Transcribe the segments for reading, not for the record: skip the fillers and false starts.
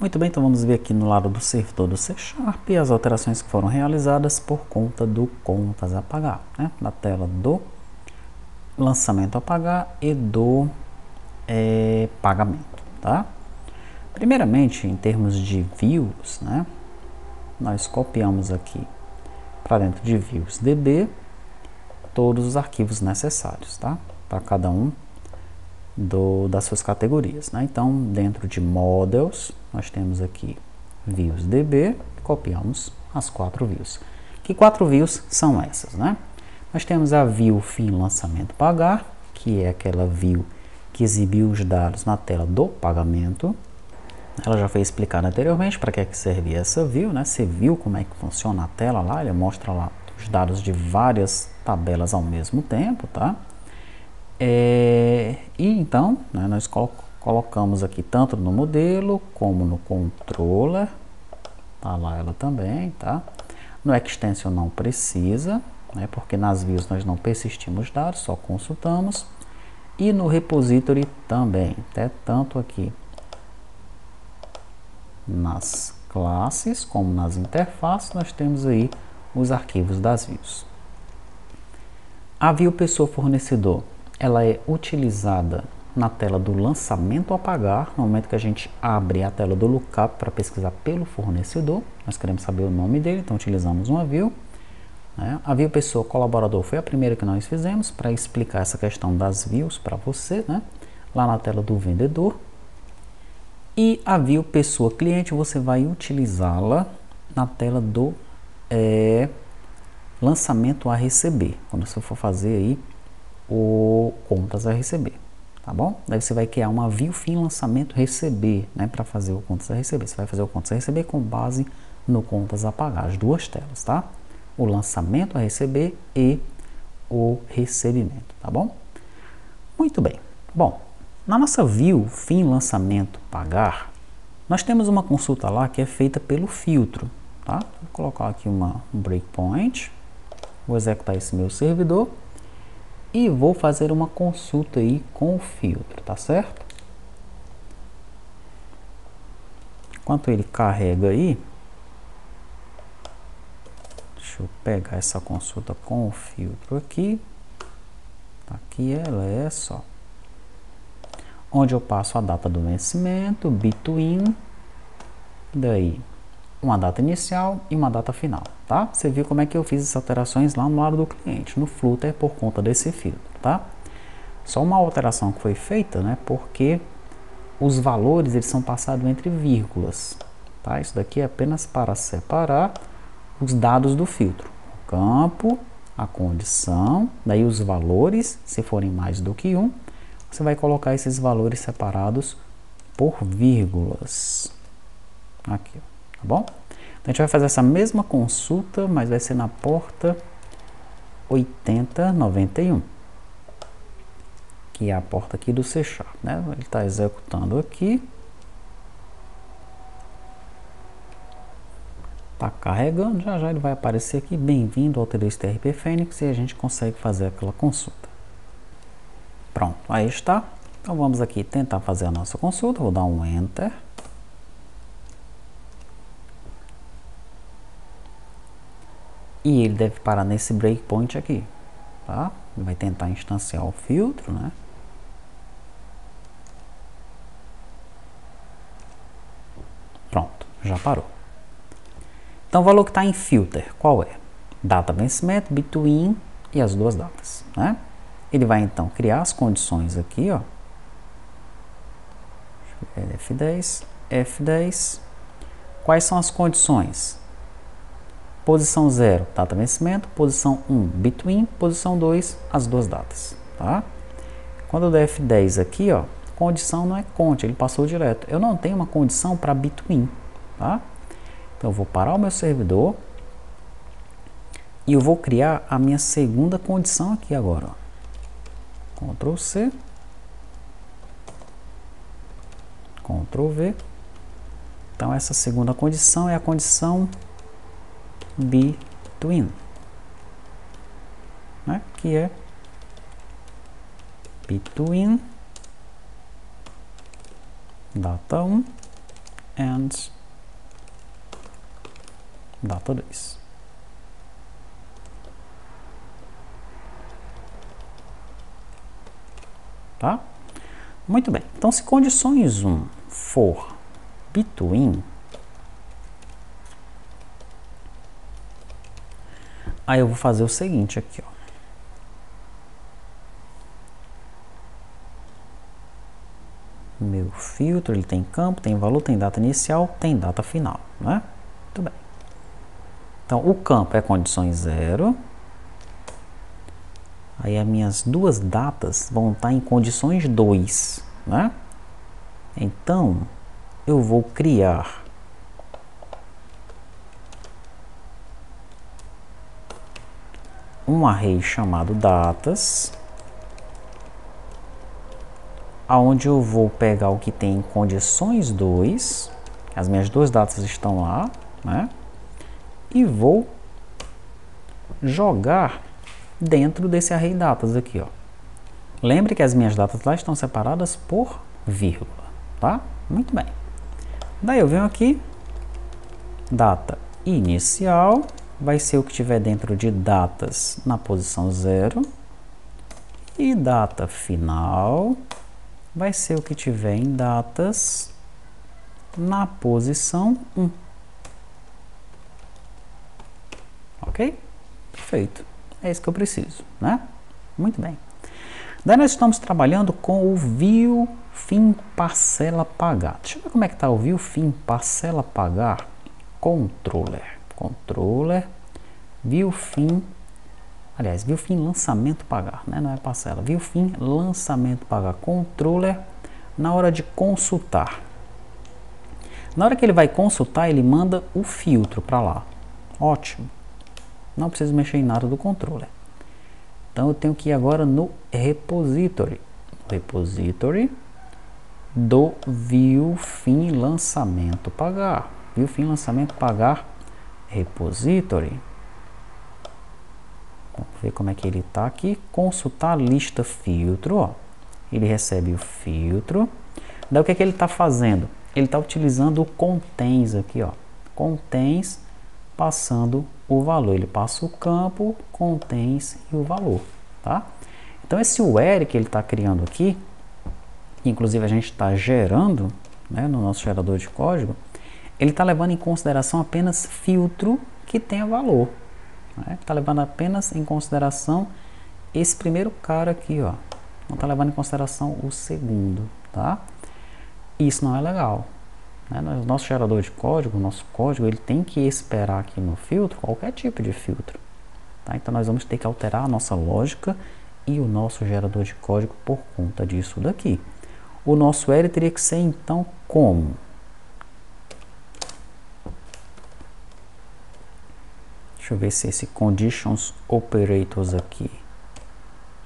Muito bem, então vamos ver aqui no lado do servidor do C# as alterações que foram realizadas por conta do contas a pagar, né? Na tela do lançamento a pagar e do pagamento, tá? Primeiramente, em termos de views, né? Nós copiamos aqui para dentro de views DB todos os arquivos necessários, tá? Para cada um das suas categorias, né? Então, dentro de models, nós temos aqui views DB, copiamos as 4 views. Que 4 views são essas, né? Nós temos a view fim lançamento pagar, que é aquela view que exibiu os dados na tela do pagamento. Ela já foi explicada anteriormente para que serve essa view, né? Você viu como é que funciona a tela lá, ele mostra lá os dados de várias tabelas ao mesmo tempo, tá? E então, né, nós colocamos aqui tanto no modelo como no controller, tá lá ela também, tá? No extension não precisa, né, porque nas views nós não persistimos dados, só consultamos. E no repository também, né, tanto aqui nas classes como nas interfaces, nós temos aí os arquivos das views. A view pessoa fornecedor, ela é utilizada na tela do lançamento a pagar, no momento que a gente abre a tela do lookup para pesquisar pelo fornecedor. Nós queremos saber o nome dele, então utilizamos uma view. Né? A view pessoa colaborador foi a primeira que nós fizemos para explicar essa questão das views para você, né? Lá na tela do vendedor. E a view pessoa cliente você vai utilizá-la na tela do lançamento a receber, quando você for fazer aí o contas a receber, tá bom? Daí você vai criar uma view fim lançamento receber, né, para fazer o contas a receber. Você vai fazer o contas a receber com base no contas a pagar, as duas telas, tá? O lançamento a receber e o recebimento, tá bom? Muito bem. Bom, na nossa view fim lançamento pagar, nós temos uma consulta lá que é feita pelo filtro, tá? Vou colocar aqui um breakpoint, vou executar esse meu servidor e vou fazer uma consulta aí com o filtro, tá certo? Enquanto ele carrega aí, deixa eu pegar essa consulta com o filtro aqui. Aqui ela é só. Onde eu passo a data do vencimento, between, daí uma data inicial e uma data final, tá? Você viu como é que eu fiz essas alterações lá no lado do cliente, no Flutter, por conta desse filtro, tá? Só uma alteração que foi feita, né? Porque os valores eles são passados entre vírgulas, tá? Isso daqui é apenas para separar os dados do filtro, o campo, a condição, daí os valores, se forem mais do que um, você vai colocar esses valores separados por vírgulas, aqui, tá bom? Então, a gente vai fazer essa mesma consulta, mas vai ser na porta 8091, que é a porta aqui do C#, né? Ele está executando aqui, está carregando, já já ele vai aparecer aqui, bem-vindo ao T2TRP Fênix, e a gente consegue fazer aquela consulta. Pronto, aí está. Então vamos aqui tentar fazer a nossa consulta, vou dar um Enter. E ele deve parar nesse breakpoint aqui, tá? Ele vai tentar instanciar o filtro, né? Pronto, já parou. Então o valor que está em filter, qual é? Data vencimento, between e as duas datas, né? Ele vai então criar as condições aqui, ó. F10, F10. Quais são as condições? Posição 0, data vencimento. Posição 1, between. Posição 2, as duas datas, tá? Quando eu der F10 aqui, ó, condição não é conte, ele passou direto. Eu não tenho uma condição para between, tá? Então eu vou parar o meu servidor e eu vou criar a minha segunda condição aqui agora, ó. Ctrl C, Ctrl V. Então essa segunda condição é a condição between, né? Que é between data 1 and data 2. Tá? Muito bem. Então, se condições 1 for between, aí eu vou fazer o seguinte aqui, ó. Meu filtro, ele tem campo, tem valor, tem data inicial, tem data final, né? Muito bem. Então, o campo é condições 0. Aí as minhas duas datas vão estar em condições 2, né? Então, eu vou criar um array chamado datas, aonde eu vou pegar o que tem em condições 2, as minhas duas datas estão lá, né? E vou jogar dentro desse array datas aqui, ó. Lembre que as minhas datas lá estão separadas por vírgula, tá? Muito bem. Daí eu venho aqui, data inicial vai ser o que tiver dentro de datas na posição 0 e data final vai ser o que tiver em datas na posição 1. Ok? Perfeito. É isso que eu preciso, né? Muito bem. Daí nós estamos trabalhando com o view fim parcela pagar. Deixa eu ver como é que está o view fim parcela pagar controller. Controller, view fim, aliás, view fim lançamento pagar, né? Não é parcela. View fim lançamento pagar controller na hora de consultar. Na hora que ele vai consultar, ele manda o filtro para lá. Ótimo. Não preciso mexer em nada do controller. Então eu tenho que ir agora no repository. Repository do view fim lançamento pagar. View fim lançamento pagar repository. Vamos ver como é que ele está aqui. Consultar lista filtro. Ó. Ele recebe o filtro. Daí o que é que ele está fazendo? Ele está utilizando o contains aqui, ó. Contains passando o valor. Ele passa o campo, contains e o valor, tá? Então esse where que ele está criando aqui, inclusive a gente está gerando, né, no nosso gerador de código, ele está levando em consideração apenas filtro que tenha valor. Está levando apenas em consideração esse primeiro cara aqui, ó. Não está levando em consideração o segundo, tá? Isso não é legal. O nosso gerador de código, o nosso código, ele tem que esperar aqui no filtro qualquer tipo de filtro. Tá? Então nós vamos ter que alterar a nossa lógica e o nosso gerador de código por conta disso daqui. O nosso where teria que ser então como? Deixa eu ver se esse conditions operators aqui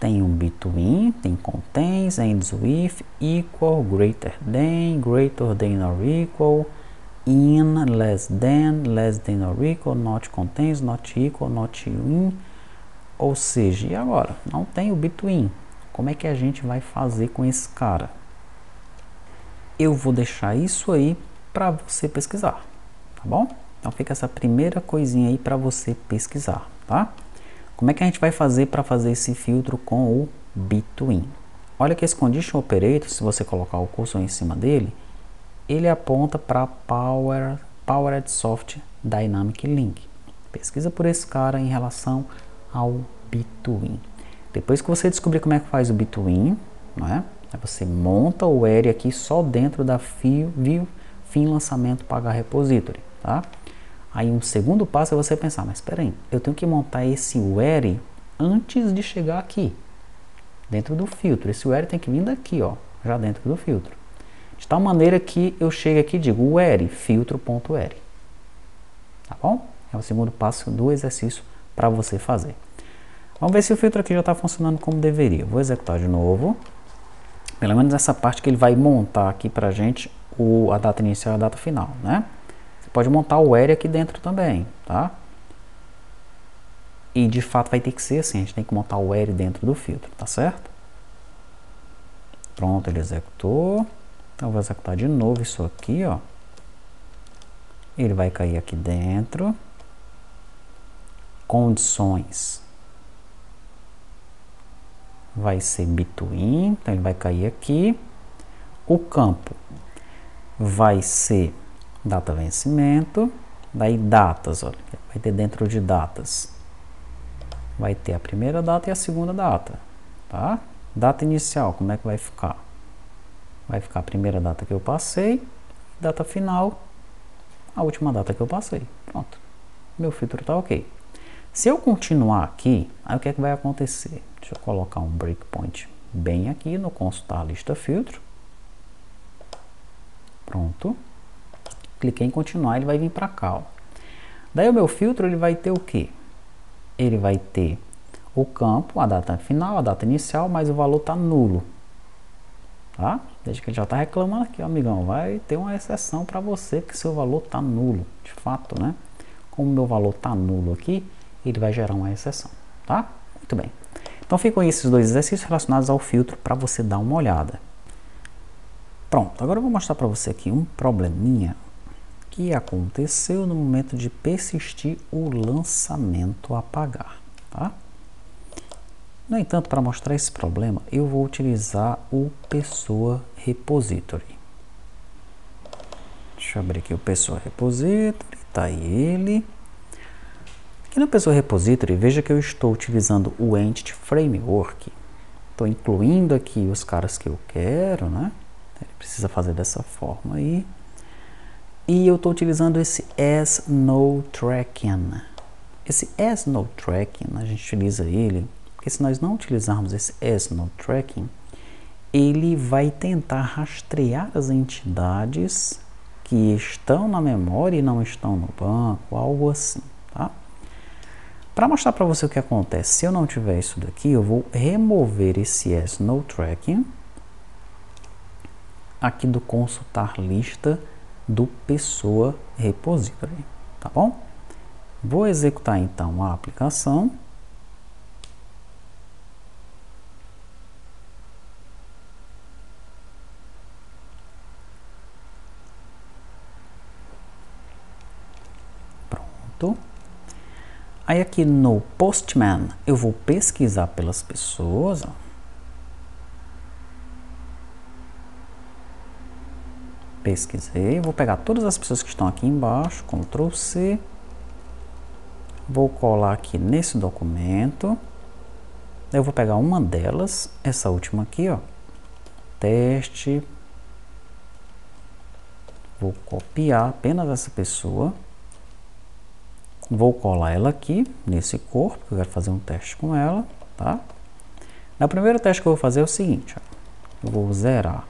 tem um between, tem contains, ends with, equal, greater than or equal, in, less than or equal, not contains, not equal, not in. Ou seja, e agora? Não tem o between. Como é que a gente vai fazer com esse cara? Eu vou deixar isso aí para você pesquisar, tá bom? Então fica essa primeira coisinha aí para você pesquisar, tá? Como é que a gente vai fazer para fazer esse filtro com o between? Olha que esse condition operator, se você colocar o cursor em cima dele, ele aponta para Powered Soft Dynamic Link. Pesquisa por esse cara em relação ao between. Depois que você descobrir como é que faz o between, não é? Aí você monta o where aqui só dentro da view fim lançamento pagar repository, tá? Aí um segundo passo é você pensar, mas espera aí, eu tenho que montar esse where antes de chegar aqui, dentro do filtro. Esse where tem que vir daqui, ó, já dentro do filtro. De tal maneira que eu chego aqui e digo where filtro.where. Tá bom? É o segundo passo do exercício para você fazer. Vamos ver se o filtro aqui já está funcionando como deveria. Vou executar de novo. Pelo menos essa parte que ele vai montar aqui para a gente a data inicial e a data final, né? Pode montar o where aqui dentro também, tá? E de fato vai ter que ser assim, a gente tem que montar o where dentro do filtro, tá certo? Pronto, ele executou. Então eu vou executar de novo isso aqui, ó. Ele vai cair aqui dentro. Condições. Vai ser between, então ele vai cair aqui. O campo vai ser data vencimento. Daí datas, olha, vai ter dentro de datas. Vai ter a primeira data e a segunda data, tá? Data inicial, como é que vai ficar? Vai ficar a primeira data que eu passei, data final, a última data que eu passei. Pronto, meu filtro está ok. Se eu continuar aqui, aí o que é que vai acontecer? Deixa eu colocar um breakpoint bem aqui no consultar lista filtro. Pronto. Cliquei em continuar, ele vai vir para cá, ó. Daí o meu filtro ele vai ter o quê? Ele vai ter o campo, a data final, a data inicial, mas o valor está nulo. Tá? Desde que ele já está reclamando aqui, ó, amigão, vai ter uma exceção para você que seu valor está nulo, de fato, né? Como o meu valor está nulo aqui, ele vai gerar uma exceção, tá? Muito bem. Então ficam esses dois exercícios relacionados ao filtro para você dar uma olhada. Pronto, agora eu vou mostrar para você aqui um probleminha que aconteceu no momento de persistir o lançamento a pagar, tá? No entanto, para mostrar esse problema, eu vou utilizar o Pessoa Repository. Deixa eu abrir aqui o Pessoa Repository, tá aí ele. Aqui no Pessoa Repository, veja que eu estou utilizando o Entity Framework. Estou incluindo aqui os caras que eu quero, né? Ele precisa fazer dessa forma aí. E eu estou utilizando esse asNoTracking. Esse asNoTracking, a gente utiliza ele, porque se nós não utilizarmos esse asNoTracking, ele vai tentar rastrear as entidades que estão na memória e não estão no banco, algo assim, tá? Para mostrar para você o que acontece, se eu não tiver isso daqui, eu vou remover esse asNoTracking aqui do consultar lista do Pessoa Repository, tá bom? Vou executar então a aplicação. Pronto. Aí aqui no Postman eu vou pesquisar pelas pessoas, ó. Pesquisei, vou pegar todas as pessoas que estão aqui embaixo, Ctrl C, vou colar aqui nesse documento, eu vou pegar uma delas, essa última aqui, ó, teste, vou copiar apenas essa pessoa, vou colar ela aqui nesse corpo, que eu quero fazer um teste com ela, tá? O primeiro teste que eu vou fazer é o seguinte, ó, eu vou zerar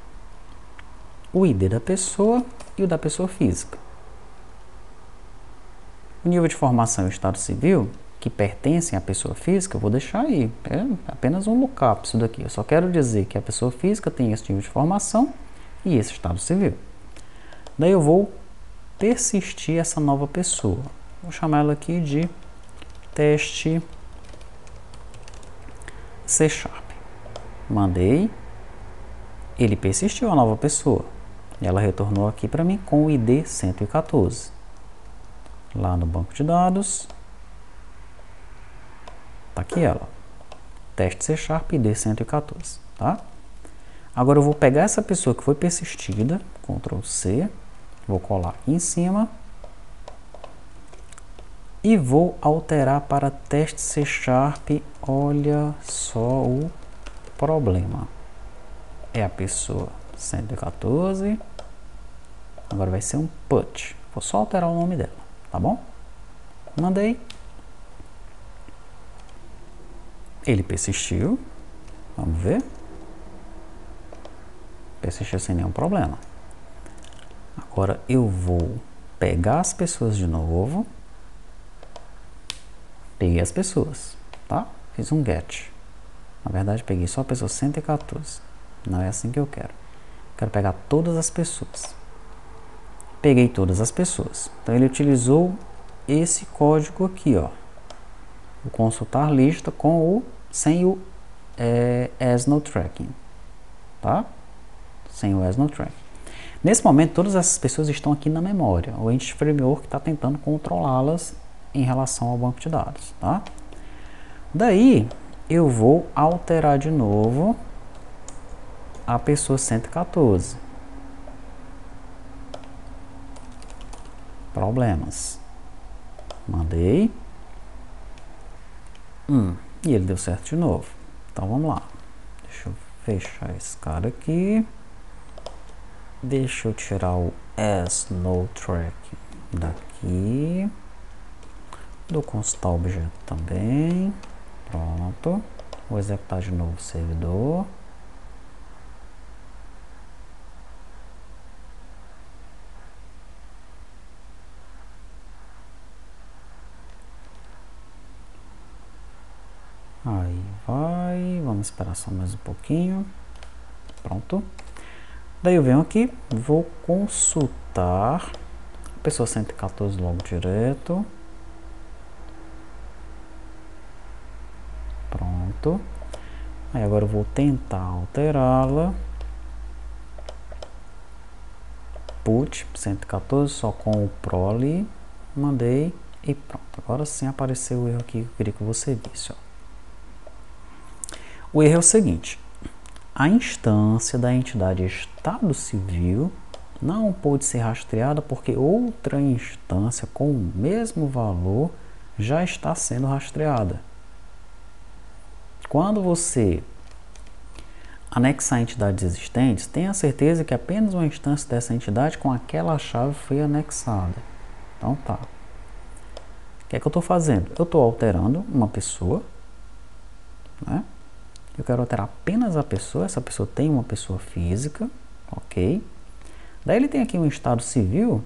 o ID da pessoa e o da pessoa física. O nível de formação e o estado civil, que pertencem à pessoa física, eu vou deixar aí. É apenas um lookup isso daqui. Eu só quero dizer que a pessoa física tem esse nível de formação e esse estado civil. Daí eu vou persistir essa nova pessoa. Vou chamar ela aqui de teste C#. Mandei. Ele persistiu a nova pessoa. E ela retornou aqui para mim com o ID 114. Lá no banco de dados. Tá aqui ela. Teste C# ID 114. Tá? Agora eu vou pegar essa pessoa que foi persistida. Ctrl C. Vou colar aqui em cima. E vou alterar para teste C#. Olha só o problema. É a pessoa 114. Agora vai ser um put. Vou só alterar o nome dela, tá bom? Mandei. Ele persistiu. Vamos ver. Persistiu sem nenhum problema. Agora eu vou pegar as pessoas de novo. Peguei as pessoas, tá? Fiz um get. Na verdade, peguei só a pessoa 114. Não é assim que eu quero. Quero pegar todas as pessoas. Peguei todas as pessoas. Então ele utilizou esse código aqui, ó. O consultar lista com sem o asNoTracking, tá? Sem o asNoTracking. Nesse momento, todas essas pessoas estão aqui na memória. O Entity Framework está tentando controlá-las em relação ao banco de dados, tá? Daí, eu vou alterar de novo a pessoa 114. Problemas. Mandei. E ele deu certo de novo. Então, vamos lá. Deixa eu fechar esse cara aqui. Deixa eu tirar o as no track daqui. Do consultar objeto também. Pronto. Vou executar de novo o servidor. Aí vai. Vamos esperar só mais um pouquinho. Pronto. Daí eu venho aqui, vou consultar a pessoa 114 logo direto. Pronto. Aí agora eu vou tentar alterá-la. Put 114 só com o pro ali. Mandei e pronto. Agora sim apareceu o erro aqui que eu queria que você visse. Ó. O erro é o seguinte. A instância da entidade Estado Civil não pôde ser rastreada porque outra instância com o mesmo valor já está sendo rastreada. Quando você anexar entidades existentes, tenha certeza que apenas uma instância dessa entidade com aquela chave foi anexada. Então tá. O que é que eu estou fazendo? Eu estou alterando uma pessoa, né? Eu quero alterar apenas a pessoa, essa pessoa tem uma pessoa física, ok? Daí ele tem aqui um estado civil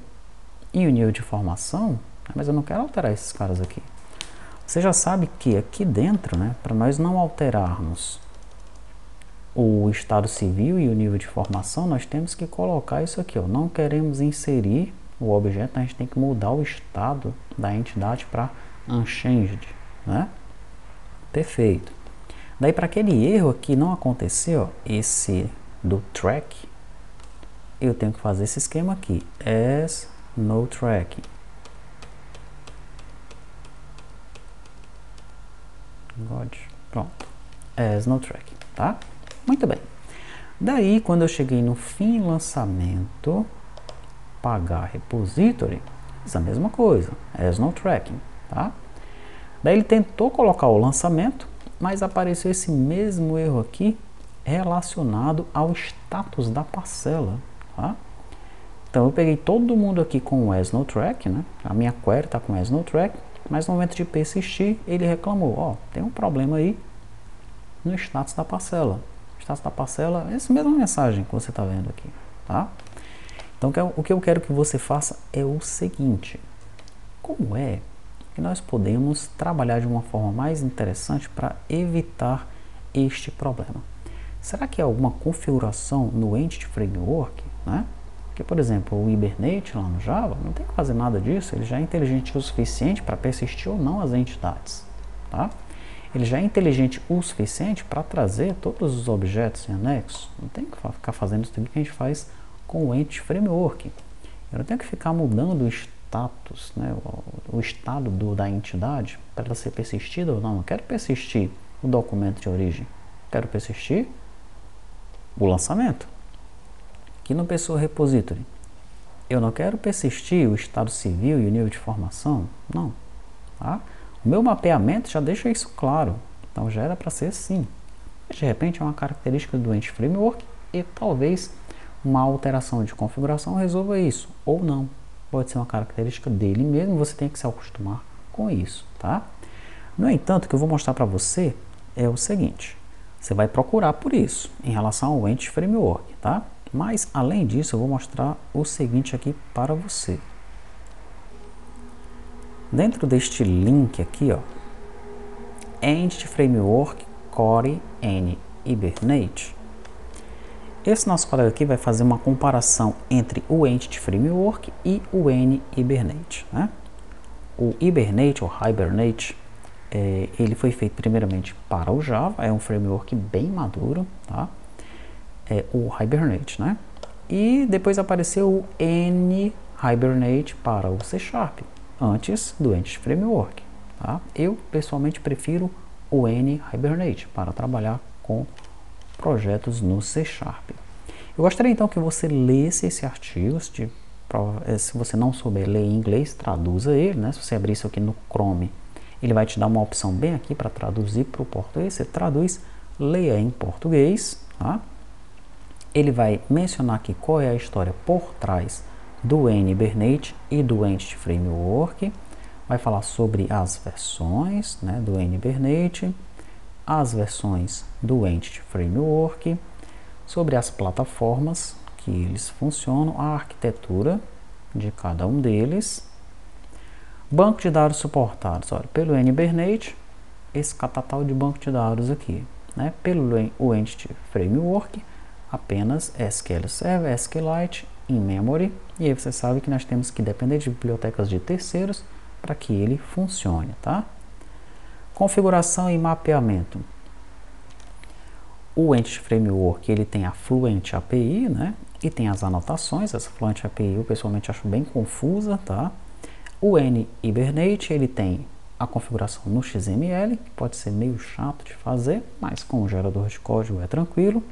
e o nível de formação, mas eu não quero alterar esses caras aqui. Você já sabe que aqui dentro, né, para nós não alterarmos o estado civil e o nível de formação, nós temos que colocar isso aqui, ó. Não queremos inserir o objeto, a gente tem que mudar o estado da entidade para unchanged, né? Perfeito. Daí, para aquele erro aqui não acontecer, ó, esse do track, eu tenho que fazer esse esquema aqui, as no track. Pronto, as no track, tá? Muito bem. Daí, quando eu cheguei no fim lançamento, pagar repository, fiz a mesma coisa, as no tracking, tá? Daí ele tentou colocar o lançamento, mas apareceu esse mesmo erro aqui relacionado ao status da parcela, tá? Então eu peguei todo mundo aqui com o as no track, né? A minha query está com as no track, mas no momento de persistir ele reclamou, ó, tem um problema aí no status da parcela. O status da parcela é essa mesma mensagem que você está vendo aqui, tá? Então o que eu quero que você faça é o seguinte: como é que nós podemos trabalhar de uma forma mais interessante para evitar este problema? Será que é alguma configuração no Entity Framework, né? Porque, por exemplo, o Hibernate lá no Java não tem que fazer nada disso, ele já é inteligente o suficiente para persistir ou não as entidades, tá? Ele já é inteligente o suficiente para trazer todos os objetos em anexo. Não tem que ficar fazendo isso que a gente faz com o Entity Framework. Eu não tenho que ficar mudando o status, né, o estado da entidade para ela ser persistida ou não. Eu quero persistir o documento de origem, quero persistir o lançamento. Aqui no Pessoa Repository, eu não quero persistir o estado civil e o nível de formação, não. Tá? O meu mapeamento já deixa isso claro, então já era para ser assim. Mas de repente é uma característica do Entity Framework e talvez uma alteração de configuração resolva isso, ou não. Pode ser uma característica dele mesmo, você tem que se acostumar com isso, tá? No entanto, o que eu vou mostrar para você é o seguinte: você vai procurar por isso em relação ao Entity Framework, tá? Mas além disso, eu vou mostrar o seguinte aqui para você. Dentro deste link aqui, ó, Entity Framework Core N Hibernate. Esse nosso colega aqui vai fazer uma comparação entre o Entity Framework e o N-Hibernate, né? O Hibernate, ou Hibernate, ele foi feito primeiramente para o Java, é um framework bem maduro, tá? O Hibernate, né? E depois apareceu o N-Hibernate para o C Sharp, antes do Entity Framework. Tá? Eu, pessoalmente, prefiro o N-Hibernate para trabalhar com projetos no C Sharp. Eu gostaria, então, que você lesse esse artigo. Se você não souber ler em inglês, traduza ele. Né? Se você abrir isso aqui no Chrome, ele vai te dar uma opção bem aqui para traduzir para o português. Você traduz, leia em português. Tá? Ele vai mencionar aqui qual é a história por trás do N-Hibernate e do Entity Framework. Vai falar sobre as versões, né, do N-Hibernate, as versões do Entity Framework, sobre as plataformas que eles funcionam, a arquitetura de cada um deles. Banco de dados suportados, olha, pelo N-Hibernate, esse catatal de banco de dados aqui, né, pelo o Entity Framework, apenas SQL Server, SQLite, in-memory, e aí você sabe que nós temos que depender de bibliotecas de terceiros para que ele funcione, tá? Configuração e mapeamento. O Entity Framework, ele tem a Fluent API, né? E tem as anotações. Essa Fluent API eu pessoalmente acho bem confusa, tá? O N-Hibernate, ele tem a configuração no XML, que pode ser meio chato de fazer, mas com o gerador de código é tranquilo.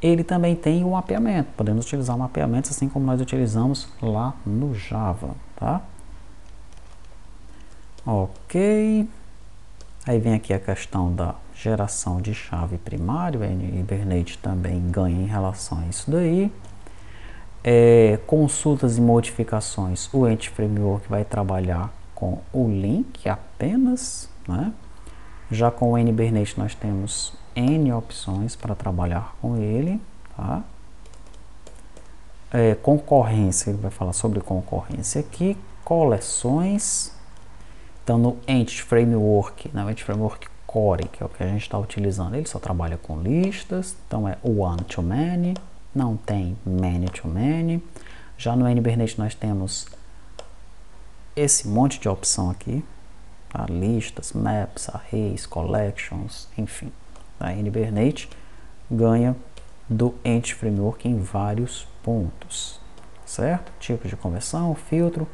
Ele também tem o mapeamento. Podemos utilizar mapeamentos assim como nós utilizamos lá no Java, tá? Ok. Aí vem aqui a questão da geração de chave primária. O N-Hibernate também ganha em relação a isso daí. Consultas e modificações. O Entity Framework vai trabalhar com o link apenas, né? Já com o N-Hibernate nós temos N opções para trabalhar com ele, tá? Concorrência, ele vai falar sobre concorrência aqui. Coleções. Então, no Entity Framework, no Entity Framework Core, que é o que a gente está utilizando, ele só trabalha com listas. Então, é one-to-many, não tem many-to-many. Já no N-Hibernate nós temos esse monte de opção aqui, tá? Listas, maps, arrays, collections, enfim. A N-Hibernate ganha do Entity Framework em vários pontos, certo? Tipo de conversão, filtro,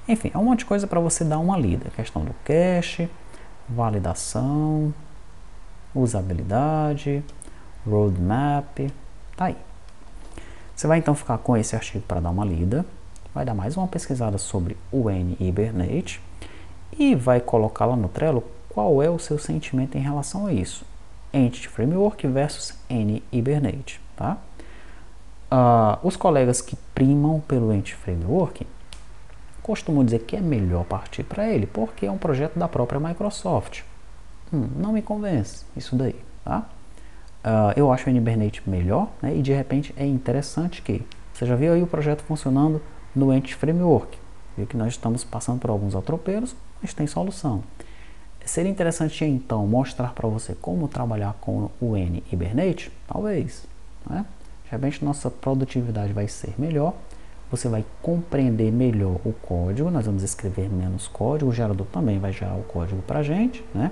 enfim, é um monte de coisa para você dar uma lida. Questão do cache, validação, usabilidade, roadmap, tá aí. Você vai então ficar com esse artigo para dar uma lida, vai dar mais uma pesquisada sobre o N-Hibernate e vai colocar lá no Trello qual é o seu sentimento em relação a isso. Entity Framework versus N-Hibernate, tá? Os colegas que primam pelo Entity Framework costumam dizer que é melhor partir para ele, porque é um projeto da própria Microsoft. Não me convence isso daí, tá? Eu acho o N-Hibernate melhor, né? E de repente é interessante que você já viu aí o projeto funcionando no Entity Framework. Viu que nós estamos passando por alguns atropelos, mas tem solução. Seria interessante então mostrar para você como trabalhar com o N-Hibernate? Talvez, né? De repente nossa produtividade vai ser melhor, você vai compreender melhor o código, nós vamos escrever menos código, o gerador também vai gerar o código para a gente, né?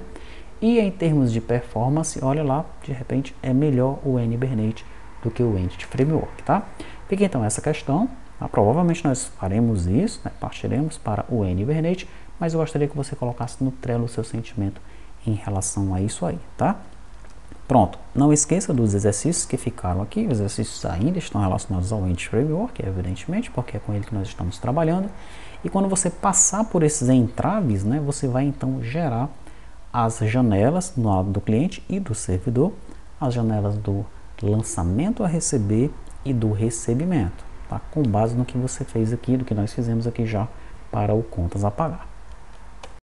E em termos de performance, olha lá, de repente é melhor o N-Hibernate do que o Entity Framework, tá? Fica então essa questão, tá? Provavelmente nós faremos isso, né? Partiremos para o N-Hibernate, mas eu gostaria que você colocasse no Trello o seu sentimento em relação a isso aí, tá? Pronto, não esqueça dos exercícios que ficaram aqui, os exercícios ainda estão relacionados ao Entity Framework, evidentemente, porque é com ele que nós estamos trabalhando. E quando você passar por esses entraves, né, você vai então gerar as janelas no lado do cliente e do servidor, as janelas do lançamento a receber e do recebimento, tá? Com base no que você fez aqui, do que nós fizemos aqui já para o contas a pagar.